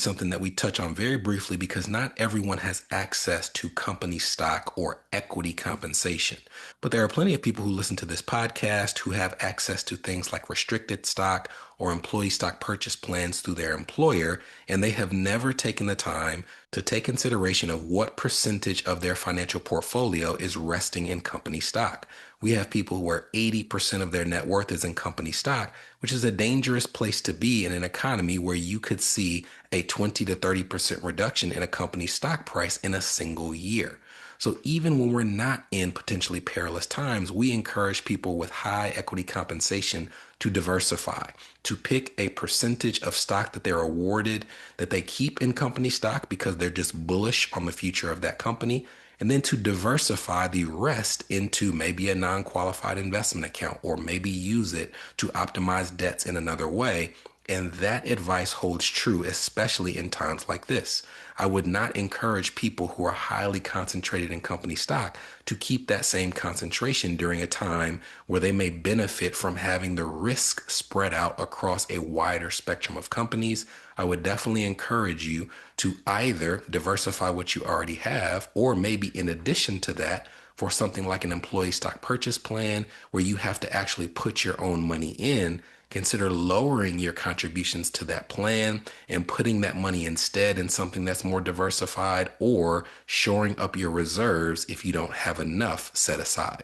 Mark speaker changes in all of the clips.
Speaker 1: Something that we touch on very briefly because not everyone has access to company stock or equity compensation. But there are plenty of people who listen to this podcast who have access to things like restricted stock or employee stock purchase plans through their employer, and they have never taken the time to take consideration of what percentage of their financial portfolio is resting in company stock. We have people where 80% of their net worth is in company stock, which is a dangerous place to be in an economy where you could see a 20 to 30% reduction in a company's stock price in a single year. So even when we're not in potentially perilous times, we encourage people with high equity compensation to diversify, to pick a percentage of stock that they're awarded that they keep in company stock because they're just bullish on the future of that company, and then to diversify the rest into maybe a non-qualified investment account or maybe use it to optimize debts in another way. And that advice holds true, especially in times like this. I would not encourage people who are highly concentrated in company stock to keep that same concentration during a time where they may benefit from having the risk spread out across a wider spectrum of companies. I would definitely encourage you to either diversify what you already have, or maybe in addition to that, for something like an employee stock purchase plan where you have to actually put your own money in. Consider lowering your contributions to that plan and putting that money instead in something that's more diversified, or shoring up your reserves if you don't have enough set aside.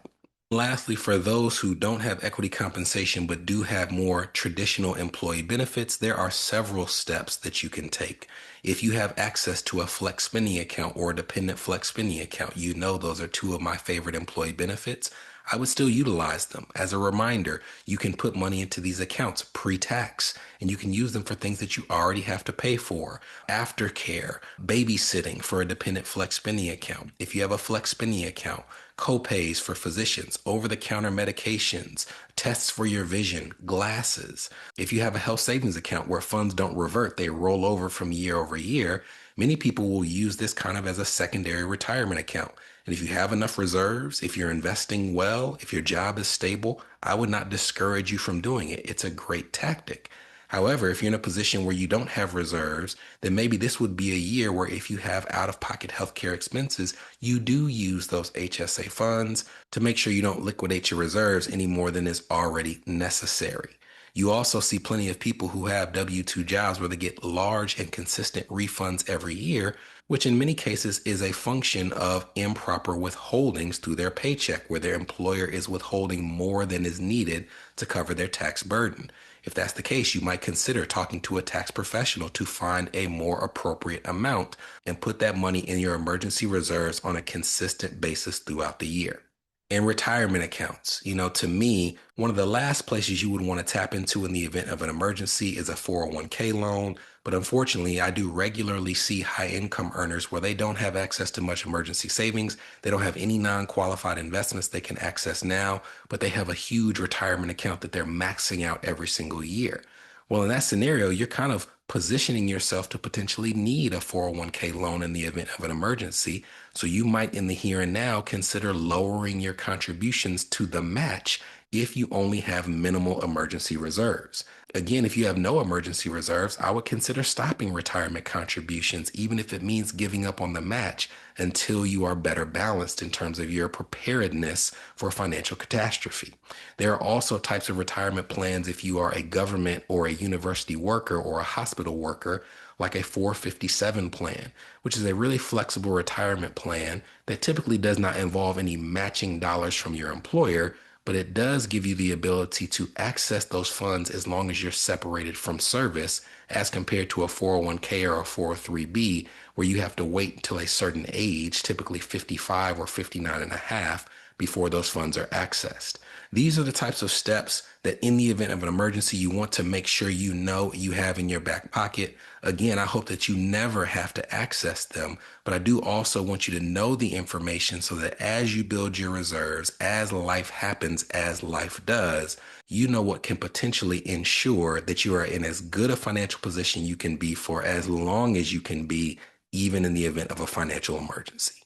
Speaker 1: Lastly, for those who don't have equity compensation but do have more traditional employee benefits, there are several steps that you can take. If you have access to a flex spending account or a dependent flex spending account, you know those are two of my favorite employee benefits. I would still utilize them. As a reminder, you can put money into these accounts pre-tax, and you can use them for things that you already have to pay for. Aftercare, babysitting for a dependent flex spending account. If you have a flex spending account, co-pays for physicians, over-the-counter medications, tests for your vision, glasses. If you have a health savings account where funds don't revert, they roll over from year over year, many people will use this kind of as a secondary retirement account. And if you have enough reserves, if you're investing well, if your job is stable, I would not discourage you from doing it. It's a great tactic. However, if you're in a position where you don't have reserves, then maybe this would be a year where if you have out-of-pocket healthcare expenses, you do use those HSA funds to make sure you don't liquidate your reserves any more than is already necessary. You also see plenty of people who have W-2 jobs where they get large and consistent refunds every year, which in many cases is a function of improper withholdings through their paycheck, where their employer is withholding more than is needed to cover their tax burden. If that's the case, you might consider talking to a tax professional to find a more appropriate amount and put that money in your emergency reserves on a consistent basis throughout the year. And retirement accounts. To me, one of the last places you would want to tap into in the event of an emergency is a 401k loan. But unfortunately, I do regularly see high income earners where they don't have access to much emergency savings. They don't have any non-qualified investments they can access now, but they have a huge retirement account that they're maxing out every single year. Well, in that scenario, you're kind of positioning yourself to potentially need a 401k loan in the event of an emergency. So you might, in the here and now, consider lowering your contributions to the match if you only have minimal emergency reserves. Again, if you have no emergency reserves, I would consider stopping retirement contributions, even if it means giving up on the match until you are better balanced in terms of your preparedness for financial catastrophe. There are also types of retirement plans if you are a government or a university worker or a hospital worker, like a 457 plan, which is a really flexible retirement plan that typically does not involve any matching dollars from your employer, but it does give you the ability to access those funds as long as you're separated from service, as compared to a 401k or a 403b, where you have to wait until a certain age, typically 55 or 59 and a half, before those funds are accessed. These are the types of steps that in the event of an emergency, you want to make sure you know you have in your back pocket. Again, I hope that you never have to access them, but I do also want you to know the information so that as you build your reserves, as life happens, as life does, you know what can potentially ensure that you are in as good a financial position you can be for as long as you can be, even in the event of a financial emergency.